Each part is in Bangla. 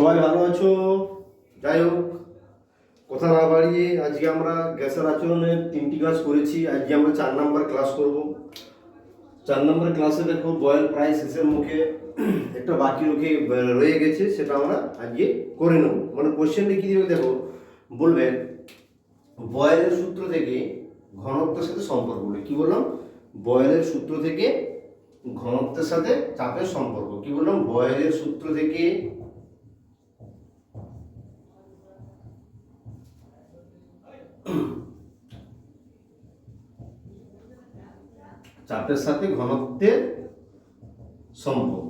সবাই ভালো আছো? যাই হোক, কথা না বাড়িয়ে আজকে আমরা গ্যাসের আচরণের 3টি ক্লাস করেছি। আজকে আমরা 4 নম্বর ক্লাস করব। 4 নম্বর ক্লাসে দেখো বয়েল প্রায় শেষের মুখে, একটা বাকি রয়ে গেছে, সেটা আমরা আজকে করে নেব। মানে কোশ্চেনটা কি দিবে দেখো, বলবে বয়েলের সূত্র থেকে ঘনত্বের সাথে সম্পর্ক। বলে কি বললাম? বয়েলের সূত্র থেকে ঘনত্বের সাথে চাপের সম্পর্ক। কি বললাম? বয়েলের সূত্র থেকে চাপের সাথে ঘনত্বের সম্পর্ক।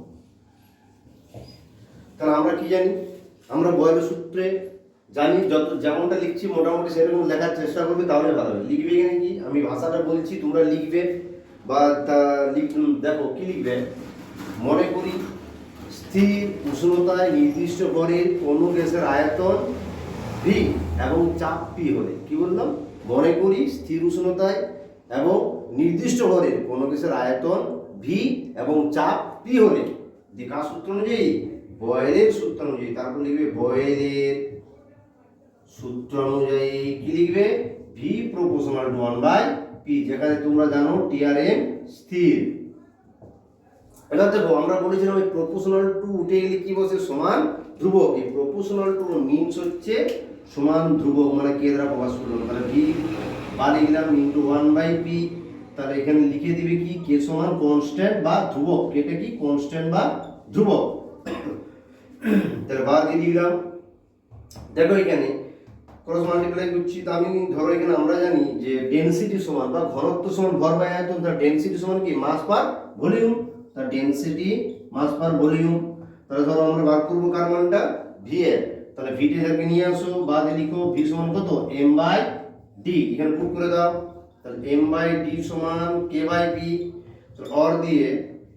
তাহলে আমরা কি জানি? আমরা বয়েলের সূত্রে জানি, যত যেমনটা লিখছি মোটামুটি সেরকম লেখার চেষ্টা করবে, তাহলে ভালো হবে। লিখবে এখানে কি, আমি ভাষাটা বলছি তোমরা লিখবে, বা দেখো কি লিখবে। মনে করি স্থির উষ্ণতায় নির্দিষ্ট ভরের কোনো গ্যাসের আয়তন ভি এবং চাপ পি হলে, কি বললাম? মনে করি স্থির উষ্ণতায় এবং নির্দিষ্ট ভরের কোনো গ্যাসের আয়তন ভি এবং চাপ পি হলে, কার সূত্র অনুযায়ী? বয়েলের সূত্র অনুযায়ী। তারপর লিখবে বয়েলের সূত্র অনুযায়ী কি লিখবে? ভি প্রপোর্শনাল টু 1/পি, যেখানে তোমরা জানো টি আর এম স্থির। এবার দেখো আমরা বলেছিলাম এই প্রপোর্শনাল টু উঠে গেলে কি বসে? সমান ধ্রুবক। এই প্রপোর্শনাল টু মিনস হচ্ছে সমান ধ্রুবক, মানে কে দ্বারা প্রকাশ করলাম, তাহলে ভি বা লিখলাম ইন্টু 1/পি। তাহলে এখানে লিখে দিবে কি, কে সমান কনস্ট্যান্ট বা ধ্রুবক। কেটা কি? কনস্ট্যান্ট বা ধ্রুবক। তাহলে বা দিয়ে দিলাম। দেখো এখানে ক্রস মাল্টিপ্লাই করছি, তো আমি ধরো এখানে আমরা জানি যে ডেনসিটি সমান বা ঘনত্ব সমান ভর বাই আয়তন। তার ডেনসিটি সমান কি? মাস পার ভলিউম। তার ডেনসিটি মাস পার ভলিউম। তাহলে ধরো আমরা বার করবো কার মানটা? ভি এর। তাহলে ভি টাকে নিয়ে আসো, বাদে লিখো ভি সমান কত? M by D. এখানে পুট করে দাও। তাহলে এম বাই ডি সমান কে বাই পি। অর দিয়ে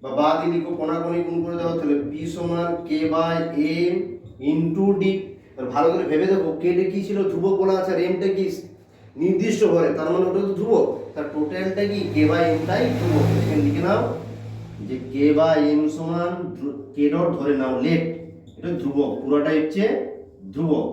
বা বাদে লিখো, কোনাকুনি গুণ করে দাও। তাহলে পি সমান কে বাই এম ইন্টু ডি। ভালো করে ভেবে দেখো, কেটা কি ছিল? ধ্রুবক বলা আছে, আর এমটা কি? নির্দিষ্ট ভরে, তার মানে ওটা তো ধ্রুবক। তার টোটালটা কি? কে বাই এমটাই ধ্রুবক। এখানে লিখে নাও যে কে বাই এম সমান কে ডট ধরে নাও লেফট, এটা ধ্রুবক, পুরোটাই হচ্ছে ধ্রুবক।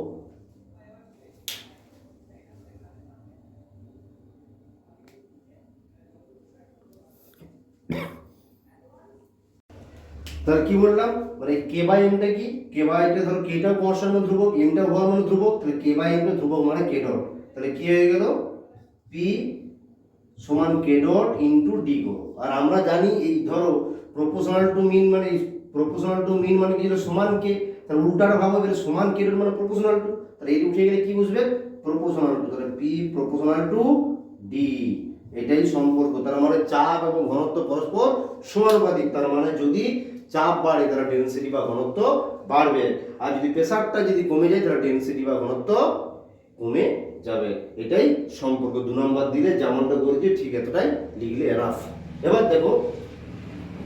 তাহলে কি বললাম? মানে কে বাই এমটা কি? কে বাই টা ধরো কেটা কনস্ট্যান্ট মানে ধ্রুবক, এমটা ভর মানে ধ্রুবক, তাহলে কে বাই এমটা ধ্রুবক মানে কে ডট। তাহলে কি হয়ে গেল? পি সমান কে ডট ইনটু ডি গো। আর আমরা জানি এই ধরো প্রপোর্শনাল টু মিন মানে, প্রপোর্শনাল টু মিন মানে কি হলো? সমান কে। তাহলে উল্টাটা ভাবো, এর সমান কে ডট মানে প্রপোর্শনাল টু। তাহলে এই উঠে গেলে কি বুঝবে? Proportional to. তাহলে পি প্রপোর্শনাল টু ডি, এটাই সম্পর্ক। তার মানে চাপ এবং ঘনত্ব পরস্পর সমানুপাতিক। তার মানে যদি চাপ বাড়ে তাহলে ডেনসিটি বা ঘনত্ব বাড়বে, আর যদি প্রেসারটা যদি কমে যায় তাহলে ডেনসিটি বা ঘনত্ব কমে যাবে। এটাই সম্পর্ক। 2 নম্বর দিলে যেমনটা করেছি ঠিক এতটাই লিখলে এনাফ। এবার দেখো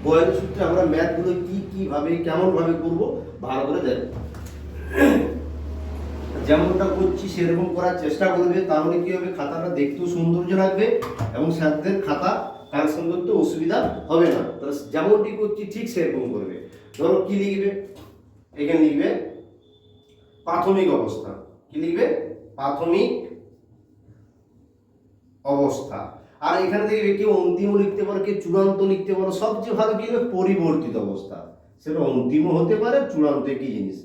বয়েলের সূত্রে আমরা ম্যাথগুলো কিভাবে কেমন ভাবে করব ভালো করে দেখো। যেমনটা করছি সেরকম করার চেষ্টা করবে, তাহলে কি হবে? খাতাটা দেখতেও সৌন্দর্য লাগবে এবং সাথেদের খাতা কারেকশন করতে অসুবিধা হবে না। তাহলে যেমনটি করছি ঠিক সেরকম করবে। ধরো কি লিখবে? এখানে লিখবে প্রাথমিক অবস্থা। কি লিখবে? প্রাথমিক অবস্থা। আর এখানে দেখবে কেউ অন্তিমও লিখতে পারো, কেউ চূড়ান্ত লিখতে পারো। সবচেয়ে ভালো কি হবে? পরিবর্তিত অবস্থা। সেটা অন্তিমও হতে পারে, চূড়ান্ত কি জিনিস?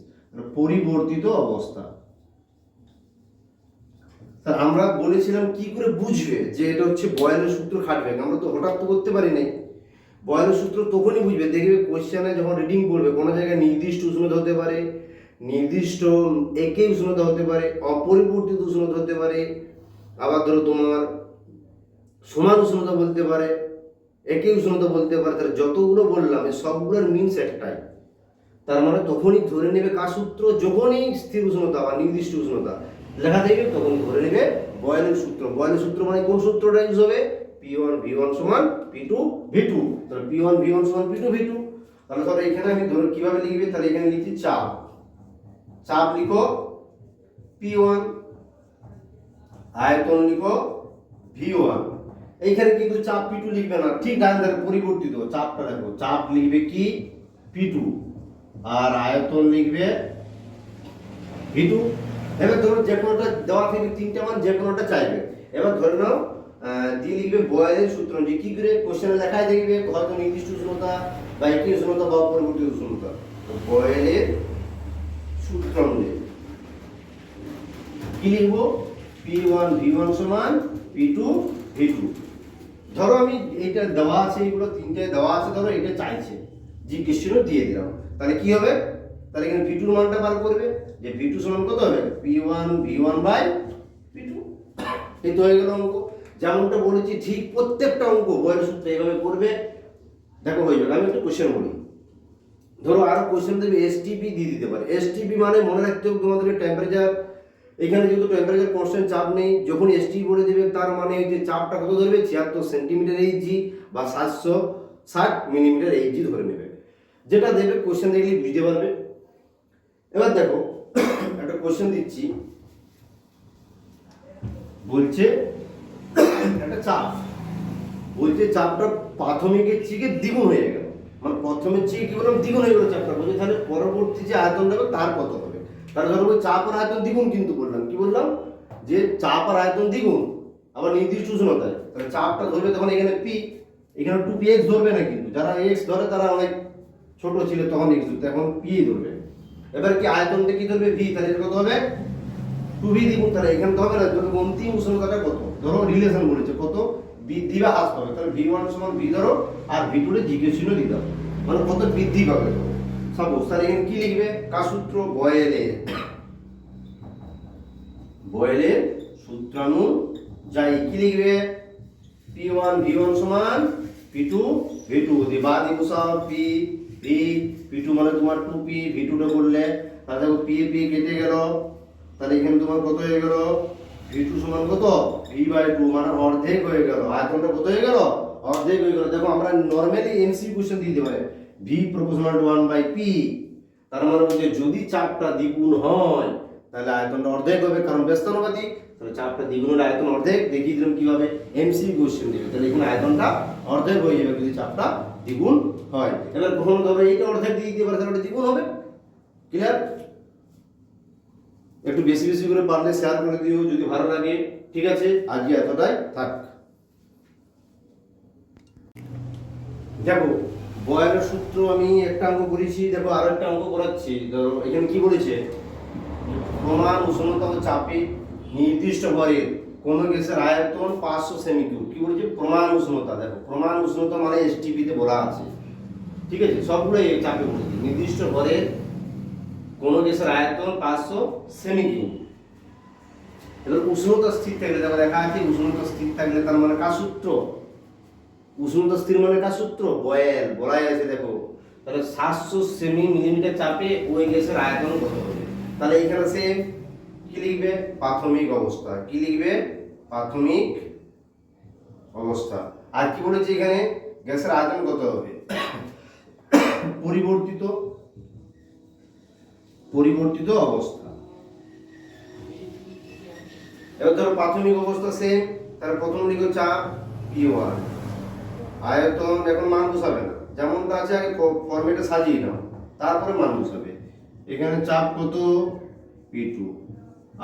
পরিবর্তিত অবস্থা। তা আমরা বলেছিলাম কি করে বুঝবে যে এটা হচ্ছে বয়েলের সূত্র খাটবে? আমরা তো হঠাৎ তো করতে পারি নাই। বয়েলের সূত্র তখনই বুঝবে, দেখবে কোশ্চেনে যখন রিডিং করবে, কোনো জায়গায় নির্দিষ্ট উষ্ণতা হতে পারে, নির্দিষ্ট একই উষ্ণতা হতে পারে, অপরিবর্তিত উষ্ণতা হতে পারে, আবার ধরো তোমার সমান উষ্ণতা বলতে পারে, একই উষ্ণতা বলতে পারে। তাহলে যতগুলো বললাম এই সবগুলোর মিনস একটাই। তার মানে তখনই ধরে নেবে কার সূত্র? যখনই স্থির উষ্ণতা বা নির্দিষ্ট উষ্ণতা লেখা থাকবে তখনই ধরে নেবে বয়েলের সূত্র। বয়েলের সূত্র মানে কোন সূত্রটা ইউজ হবে? P1 V1 সমান P2 V2। তাহলে P1 V1 সমান P2 V2। তাহলে ধরো এখানে আমি ধরো কিভাবে লিখবে? তাহলে এখানে লিখছি চাপ। চাপ লিখো P1, আয়তন লিখো V1। এইখানে কিন্তু চাপ P2 লিখবে না, ঠিক ডান ধারে পরিবর্তিত চাপটা দেখো। চাপ লিখবে কি? P2, আর আয়তন লিখবে V2। এবার ধরো যে কোনোটা দেওয়া থেকে তিনটা মান যে কোনোটা চাইবে। এবার ধরে নাও দিয়ে লিখবে বয়েলের সূত্র অনুযায়ী। কি করে কোশ্চেনে লেখায় দেখবে হয়তো নির্দিষ্ট উষ্ণতা বা একই উষ্ণতা বা অপরিবর্তিত উষ্ণতা। তো বয়েলের সূত্র অনুযায়ী কি লিখবো? P1 V1 সমান P2 V2। ধরো আমি এইটা দেওয়া আছে, এইগুলো তিনটে দেওয়া আছে, ধরো এটা চাইছে, জিজ্ঞেস ছিল দিয়ে দিলাম, তাহলে কি হবে? তাহলে এখানে V2 এর মানটা বার করবে, যে V2 সমান কত হবে? P1 V1 by P2। এই তো হয়ে গেল অঙ্ক। যেমনটা বলেছি ঠিক প্রত্যেকটা অঙ্ক বয়েলের সূত্র এইভাবে করবে, দেখো হয়ে যাবে। আমি একটা কোশ্চেন বলি, ধরো আরো কোশ্চেন দেবে এসটিপি দিয়ে দিতে পারে। এসটিপি মানে মনে রাখতে হবে তোমাদেরকে টেম্পারেচার, এখানে যেহেতু টেম্পারেচার কনস্ট্যান্ট চাপ নেই, যখন এসটিপি বলে দেবে তার মানে যে চাপটা কত ধরবে? 76 সেন্টিমিটার এইচজি বা 760 মিলিমিটার এইচজি ধরে নেবে। যেটা দেবে কোশ্চেন দেখলে বুঝতে পারবে। এবার দেখো একটা কোশ্চেন দিচ্ছি, বলছে একটা চাপ, বলছে চাপটা প্রাথমিকের চেয়ে দ্বিগুণ হয়ে গেল, মানে প্রথমের চেয়ে কি বললাম দ্বিগুণ হয়ে গেল চাপটা, বলছে তাহলে পরবর্তী যে আয়তন দেবে তার কত হবে? তাহলে ধরো চাপ আর আয়তন দ্বিগুণ, কিন্তু বললাম কি বললাম যে চাপ আর আয়তন দ্বিগুণ আবার নির্দিষ্ট উষ্ণতায়, তাহলে চাপটা ধরবে তখন এখানে পি, এখানে 2px ধরবে না, কিন্তু যারা এক্স ধরে তারা অনেক ছোট ছিল তখন এক্স ধরতে, এখন পি ধরবে। এবার কি আয়তনটা কি ধরবে? ভি, তাহলে এটা কত হবে? 2v দ্বিগুণ, তাহলে এখানে তো হবে না, ধরো অন্তিম উষ্ণতাটা কত, ধরো রিলেশন বলেছে কত বৃদ্ধি বা হ্রাস পাবে, তাহলে V1 সমান V ধরো আর V2 এর জিজ্ঞেস চিহ্ন দিয়ে দাও, মানে কত বৃদ্ধি পাবে। সাপোজ তাহলে এখানে কি লিখবে? কাসূত্র বয়েলের সূত্রানুযায়ী কি লিখবে? P1 V1 সমান P2 V2 দিয়ে বাদ দিয়ে বসাও P V, P2 মানে তোমার 2P, V2 টা করলে তাহলে দেখো P কেটে গেল, তাহলে এখানে তোমার কত হয়ে গেল? V2 সমান কত? V/2 মানে অর্ধেক হয়ে গেল। আয়তনটা কত হয়ে গেল? অর্ধেক হয়ে গেল। দেখো আমরা নরমালি এমসিকিউ কোশ্চেন দিয়ে দিতে পারে V প্রপোর্শনাল টু 1/P, তার মানে হচ্ছে যদি চাপটা দ্বিগুণ হয় তাহলে আয়তনটা অর্ধেক হবে, কারণ ব্যস্তানুপাতিক। তাহলে চাপটা দ্বিগুণ হলে আয়তন অর্ধেক, দেখিয়ে দিলাম কিভাবে। এমসিকিউ কোশ্চেন দিবে, তাহলে এখানে আয়তনটা অর্ধেক হয়ে যাবে যদি চাপটা দ্বিগুণ হয়। এবার কখনো ধরো এইটা অর্ধেক দিয়ে দিতে পারে, তাহলে ওটা দ্বিগুণ হবে। ক্লিয়ার? একটু বেশি বেশি করে পারলে শেয়ার করে দিও যদি ভালো লাগে। ঠিক আছে, আজকে এতটাই থাক। দেখো বয়েলের সূত্র আমি একটা অঙ্ক করেছি, দেখো আরো একটা অঙ্ক করাচ্ছি। ধরো এখানে কি বলেছে? প্রমাণ উষ্ণতা ও চাপে নির্দিষ্ট ভরের কোন গ্যাসের আয়তন 500 সেমি কিউব। কি বলেছে? প্রমাণ উষ্ণতা। দেখো প্রমাণ উষ্ণতা মানে এসটিপি তে বলা আছে, ঠিক আছে, সবগুলো এই চাপে বলেছে। নির্দিষ্ট ভরের কোন গ্যাসের আয়তন 500 সেমি কিউব। এবার উষ্ণতা স্থির থাকলে, দেখো লেখা আছে উষ্ণতা স্থির থাকলে, তার মানে কার সূত্র? উষ্ণতা স্থির মানে কার সূত্র? বয়েল, বলাই আছে দেখো। তাহলে 700 সেমি মিলিমিটার চাপে ওই গ্যাসের আয়তন কত হবে? তাহলে এখানে সে কি লিখবে? প্রাথমিক অবস্থা। কি লিখবে? প্রাথমিক অবস্থা। আর কি বলেছে এখানে? গ্যাসের আয়তন কত হবে? পরিবর্তিত অবস্থা। এবার ধরো প্রাথমিক অবস্থা সেম, তার প্রথম লিখো চাপ P1, আয়তন এখন মান বসাবে না, যেমনটা আছে আগে ফরম্যাটে সাজিয়ে নাও, তারপরে মান বসাবে। এখানে চাপ কত? P2,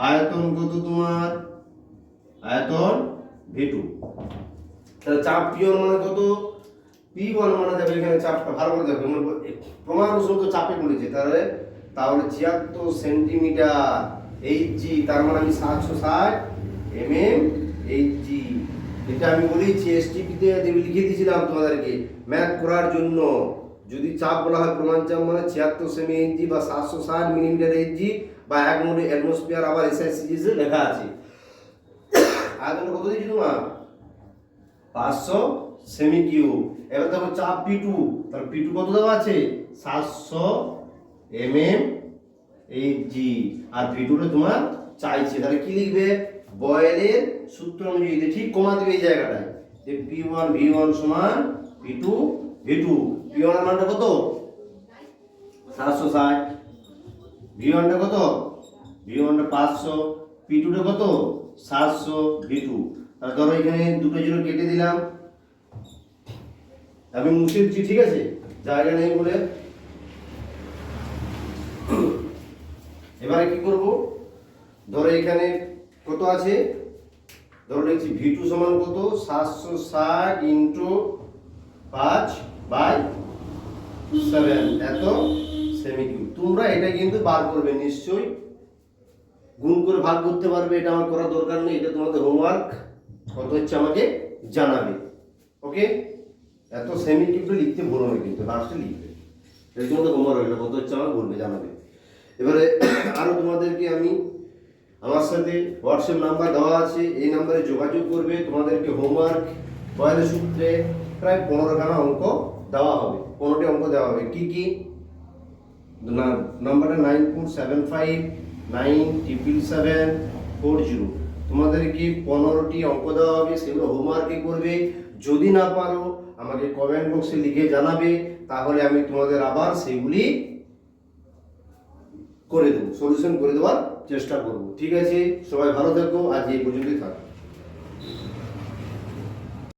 আয়তন কত তোমার? আয়তন V2। তাহলে চাপ P1 মানে কত? P1 মানে দেখো এখানে চাপটা ভালো করে দেখো, প্রমাণ উষ্ণতা চাপে বলেছে, তাহলে 76 সেন্টিমিটার এইচজি, তার মানে আমি 760 এইচজি। এটা আমি বলেছি এসটিপি তে লিখে দিয়েছিলাম তোমাদেরকে ম্যাথ করার জন্য। যদি চাপ বলা হয় প্রমাণ চাপ মানে 76 সেমি এইচজি বা 760 মিলিমিটার এইচজি বা 1 মোল অ্যাটমসফিয়ার, আবার এসআইসিজি এ লেখা আছে। আয়তন কত দিয়েছি তোমার? 500 সেমি কিউব। এবার দেখো চাপ P2, তাহলে P2 কত দেওয়া আছে? 700 এইচজি, আর V2 টা তোমার চাইছে। তাহলে কি লিখবে? বয়েলের সূত্র অনুযায়ী ঠিক কমা দিবে এই জায়গাটায়, যে P1 V1 সমান P2 V2। P1 এর মানটা কত? 760। V1 টা কত? V1 টা 500, P2 টা কত? 700 V2। তাহলে ধরো এখানে দুটো জিরো কেটে দিলাম, আমি মুছে দিচ্ছি, ঠিক আছে, জায়গা নেই বলে। এবারে কি করব, ধরো এখানে কত আছে, ধরো লিখছি V2 সমান কত 760 ইন্টু 5/7 এত সেমি কিউব। তোমরা এটা কিন্তু বার করবে নিশ্চয়ই, গুণ করে ভাগ করতে পারবে, এটা আমার করার দরকার নেই, এটা তোমাদের হোমওয়ার্ক। কত হচ্ছে আমাকে জানাবে। ওকে, এত সেমি কিউবটা লিখতে বলো না, কিন্তু লাস্টে লিখবে, এটা তোমাদের হোমওয়ার্ক। এটা কত হচ্ছে আমাকে বলবে, জানাবে। এবারে আরো তোমাদেরকে আমি, আমার সাথে হোয়াটসঅ্যাপ নাম্বার দেওয়া আছে, এই নাম্বারে যোগাযোগ করবে। তোমাদেরকে হোমওয়ার্ক বয়েলের সূত্রে প্রায় 15খানা অঙ্ক দেওয়া হবে, 15টি অঙ্ক দেওয়া হবে। কি কি নাম্বারটা 9475977740। তোমাদেরকে 15টি অঙ্ক দেওয়া হবে, সেগুলো হোমওয়ার্কে করবে। যদি না পারো আমাকে কমেন্ট বক্সে লিখে জানাবে, তাহলে আমি তোমাদের আবার সেগুলি করে দেবো, সলিউশন করে দেওয়ার চেষ্টা করব। ঠিক আছে, সবাই ভালো থেকো, আজ এই পর্যন্তই থাকো।